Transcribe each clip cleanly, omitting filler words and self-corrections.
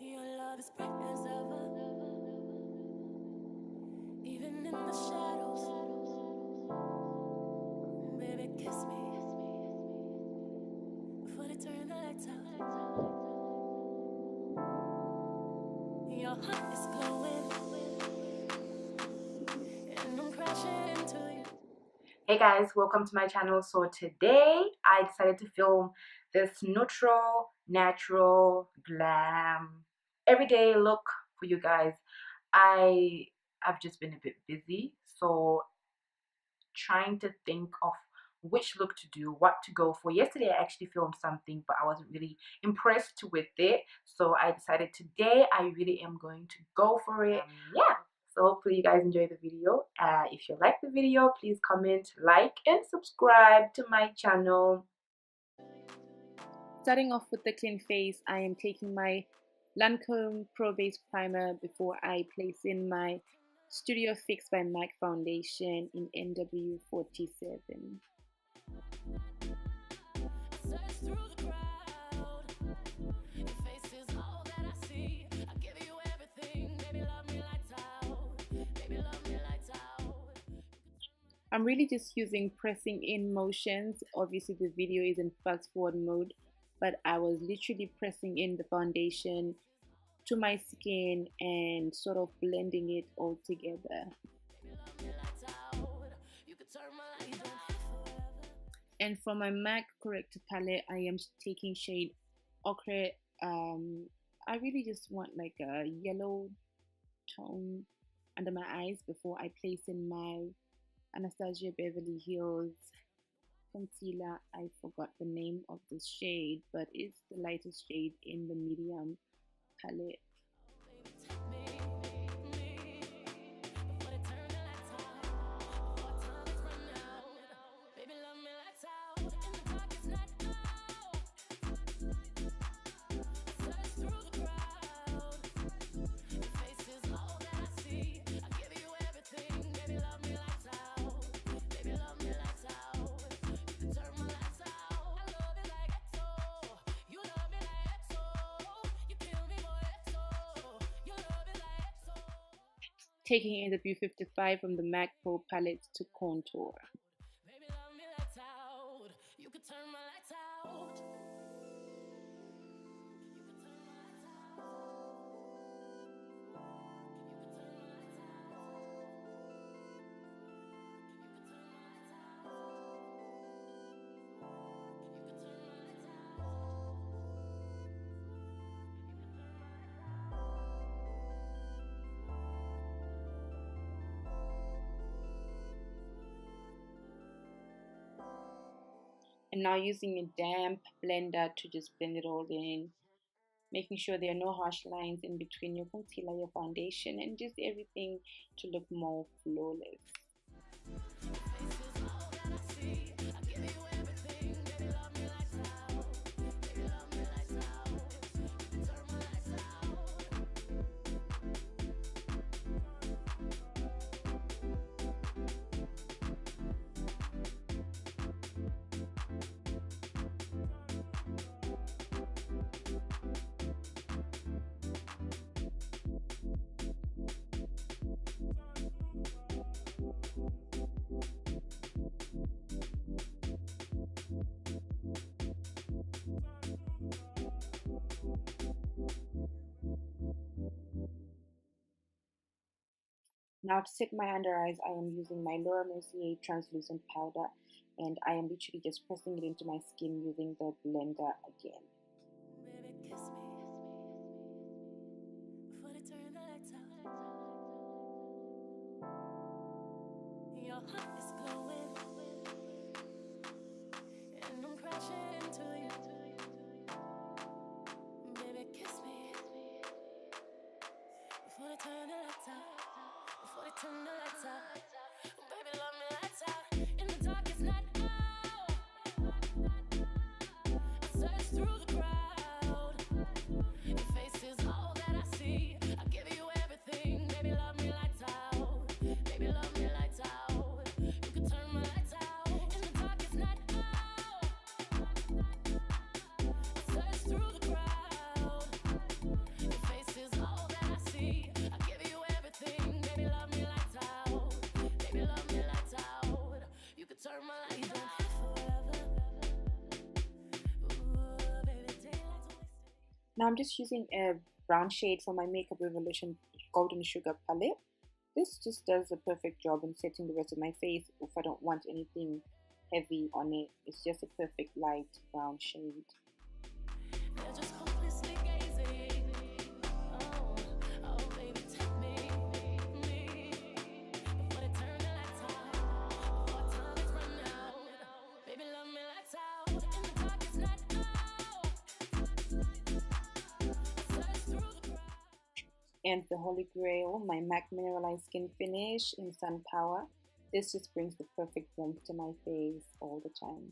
Your love is bright as ever, even in the shadows. Baby, kiss me before they turn the lights out. Your heart is glowing, and I'm crashing into you. Hey guys, welcome to my channel. So today I decided to film this neutral, natural, glam, everyday look for you guys. I've just been a bit busy, so trying to think of which look to do, what to go for. Yesterday I actually filmed something, but I wasn't really impressed with it, so I decided today I really am going to go for it. Yeah, so hopefully you guys enjoy the video. If you like the video, please comment, like, and subscribe to my channel. Starting off with the clean face, I am taking my Lancomè Pro Base Primer before I place in my Studio Fix by MAC foundation in NW47. I'm really just using pressing in motions. Obviously this video is in fast forward mode, but I was literally pressing in the foundation to my skin and sort of blending it all together. And for my MAC corrector palette, I am taking shade Ochre. I really just want like a yellow tone under my eyes before I place in my Anastacia Beverly Hills concealer. I forgot the name of this shade, but it's the lightest shade in the medium palette. Taking in the B55 from the MAC Pro palette to contour. And now using a damp blender to just blend it all in, making sure there are no harsh lines in between your concealer, your foundation, and just everything to look more flawless. Now to set my under eyes, I am using my Mercier translucent powder, and I am literally just pressing it into my skin using the blender again. Baby, kiss me before they turn the lights out. Your heart is glowing, and I'm crashing into you. Baby, kiss me before they turn the lights out. Before they turn the lights out. Baby, love me lights out. In the darkest night, I search through the crowd. Your face is all that I see. I give you everything. Baby, love me lights out. Baby, love me lights out. You can turn my lights out. In the darkest night, I search through the crowd. Your face Now I'm just using a brown shade from my Makeup Revolution Golden Sugar palette. This just does a perfect job in setting the rest of my face if I don't want anything heavy on it. It's just a perfect light brown shade. And the Holy Grail, my MAC Mineralize Skinfinish in Sunpower. This just brings the perfect warmth to my face all the time.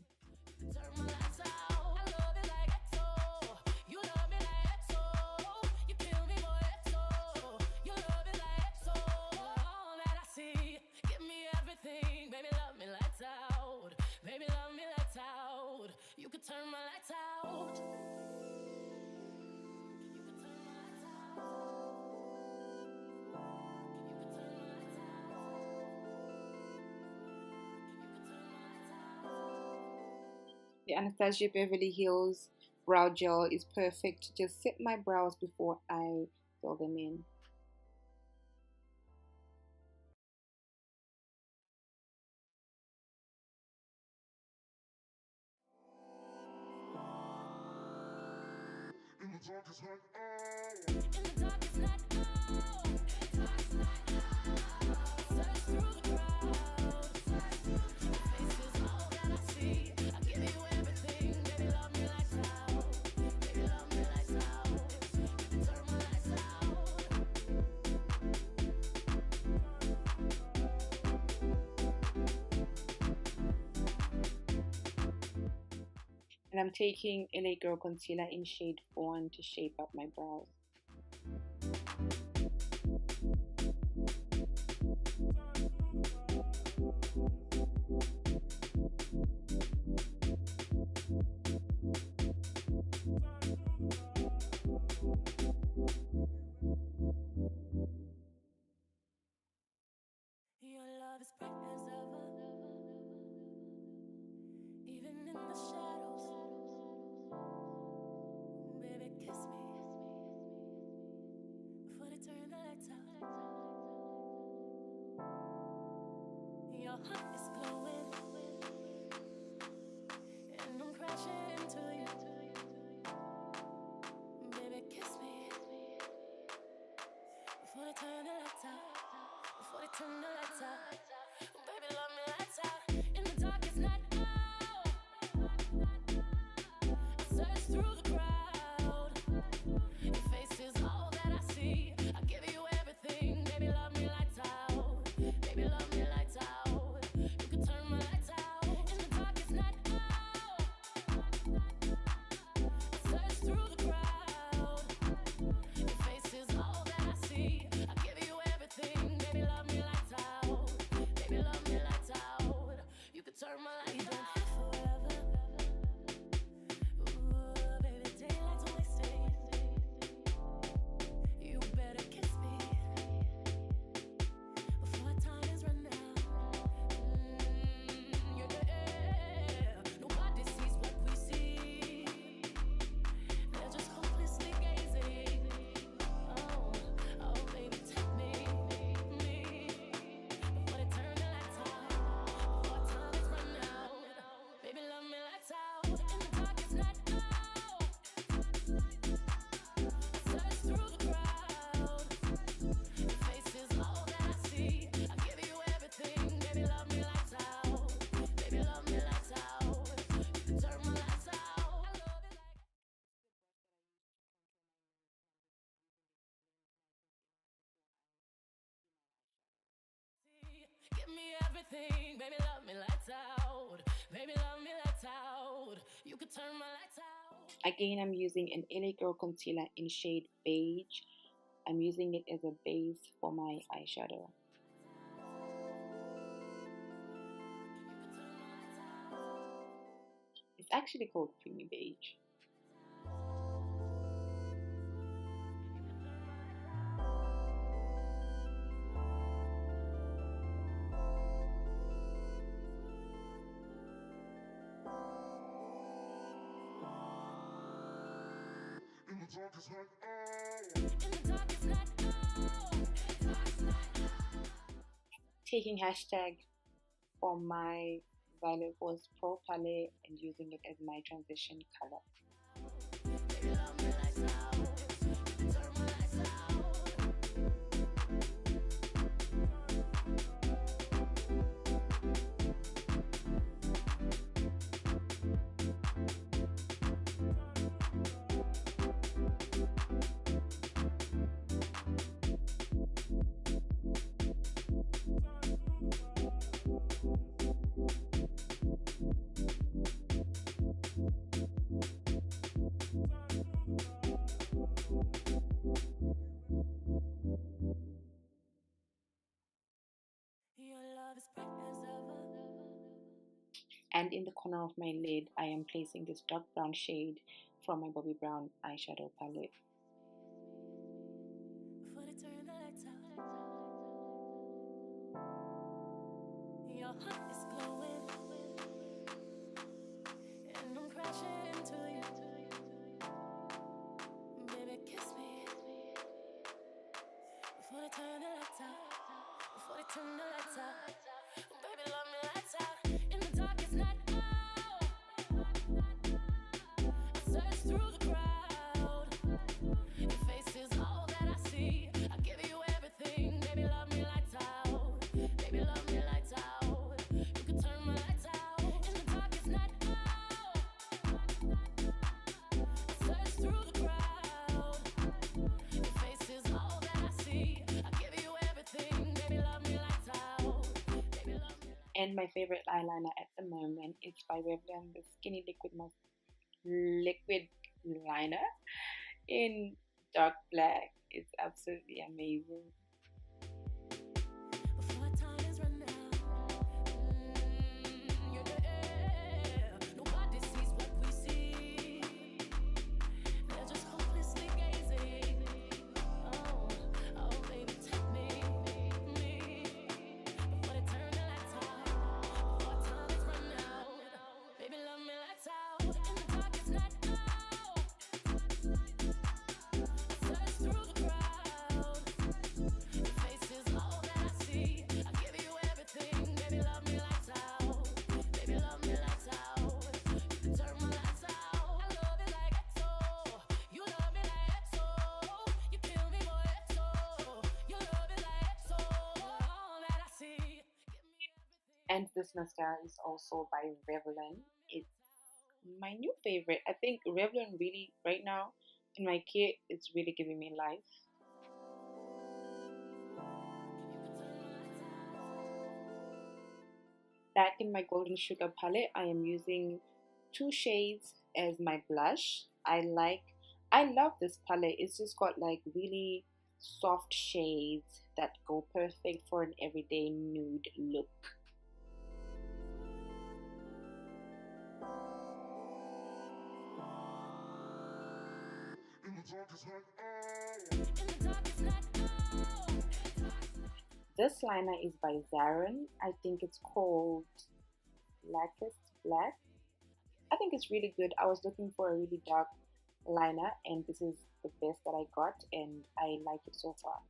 The Anastacia Beverly Hills brow gel is perfect to just set my brows before I fill them in. And I'm taking LA Girl Concealer in shade 1 to shape up my brows. Your love is bright as ever, even in the shadows. Baby, kiss me before they turn the lights out. Your heart is glowing, and I'm crashing into you. Baby, kiss me before they turn the lights out. Before they turn the lights out. Baby, love me lights out. In the darkest night, I search through the crowd. Your face is all that I see. I give you everything. Baby, love me lights out. Baby, love me lights out. You can turn my lights out. In the darkest night, I search through the crowd. Your face is all that I see. I give you everything. Baby, love me lights out. Baby, love me lights out. You can turn my lights out forever. Ooh, baby, daylight's wasting. You better kiss me before time is run out. You're the air. Nobody sees what we see. They're just hopelessly gazing. Oh, oh, baby, take me before they turn the lights out. Before time is run out. Baby, love me lights out. In the darkest night, I search through the crowd. Your face is all that I see. I give you everything. Baby, love me lights out. Baby, love me lights out. You can turn my lights out. I love it like. Give me everything, baby, love me lights out. Baby, love me lights out. You can turn my lights out. Again, I'm using an LA Girl Concealer in shade Beige. I'm using it as a base for my eyeshadow. It's actually called Creamy Beige. In the Taking hashtag for my Violet Voss Pro palette and using it as my transition color. And in the corner of my lid, I am placing this dark brown shade from my Bobbi Brown eyeshadow palette. Your heart is glowing, and I'm crashing into you. Baby, kiss me before they turn the lights out. Before they turn the lights out, baby, love me lights out. In the darkest night, I search through the crowd. Your face is all that I see. I give you everything, baby, love me lights out. Baby, love me lights out. You can turn my lights out. In the darkest night, I search through the crowd. Your face is all that I see. I give you everything, baby, love me lights out. Baby, love me. And my favorite eyeliner at the moment is by Revlon, the Skinny Liquid Liner in dark black. It's absolutely amazing. Before time is run out, you're there. Nobody sees what we see. They're just hopelessly gazing. Oh, oh, baby, take me. Before they turn the lights out, before time is run out, baby, love me lights out. In the darkest night, search through the crowd. Your face is all that I see. I give you everything, baby, love me lights out. Baby, love me lights out. You can turn my lights out. I love it like EXO. You love me like EXO. You kill me for EXO. You love it like EXO. All that I see. Give me everything. And this mascara is also by Revlon. It's my new favorite. I think Revlon really, right now, in my kit, it's really giving me life. Back in my Golden Sugar palette, I am using 2 shades as my blush. I love this palette. It's just got like really soft shades that go perfect for an everyday nude look. This liner is by Zaron. I think it's called Blackest Black. I think it's really good. I was looking for a really dark liner and this is the best that I got and I like it so far.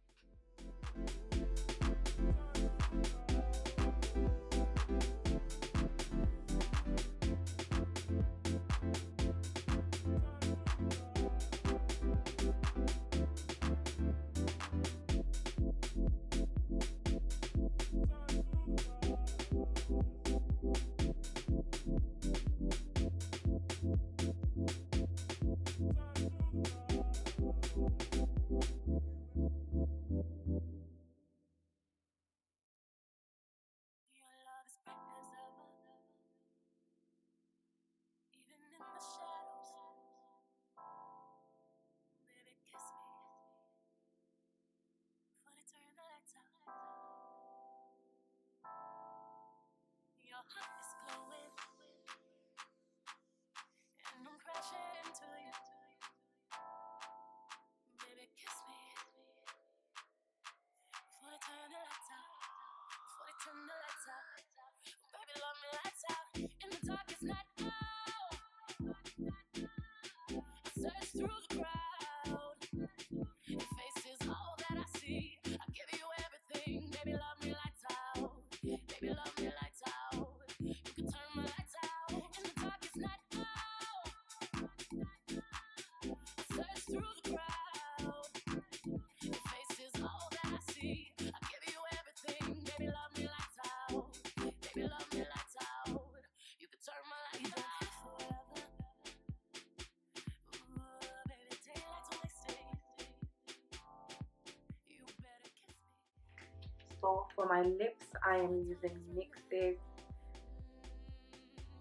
for my lips, I am using NYX's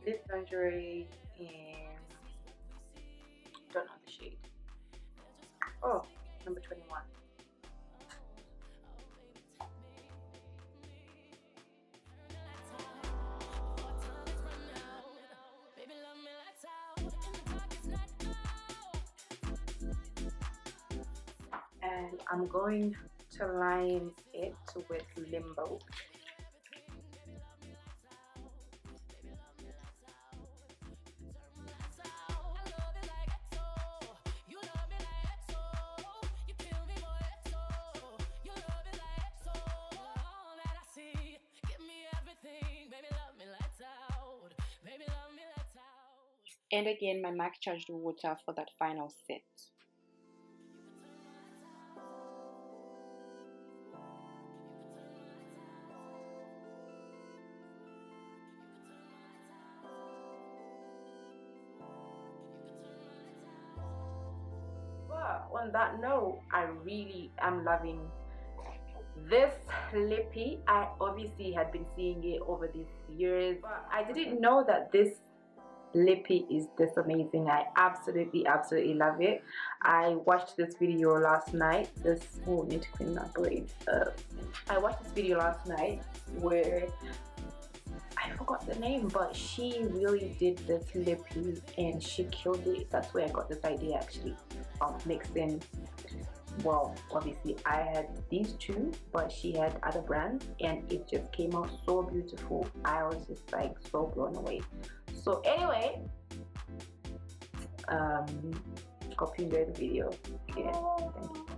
Lip Lingerie and don't know the shade. Oh, number 21. And I'm going to line it with Limbo. And again, my MAC charged water for that final set. But on that note, I really am loving this lippy. I obviously had been seeing it over these years, but I didn't know that this lippy is this amazing. I absolutely love it. I watched this video last night. Oh, need to clean that blade up. I watched this video last night where I forgot the name, but she really did this lippy and she killed it. That's where I got this idea actually of mixing. Well, obviously I had these two, but she had other brands and it just came out so beautiful. I was just like so blown away. So anyway, hope you enjoyed the video. Again, thank you.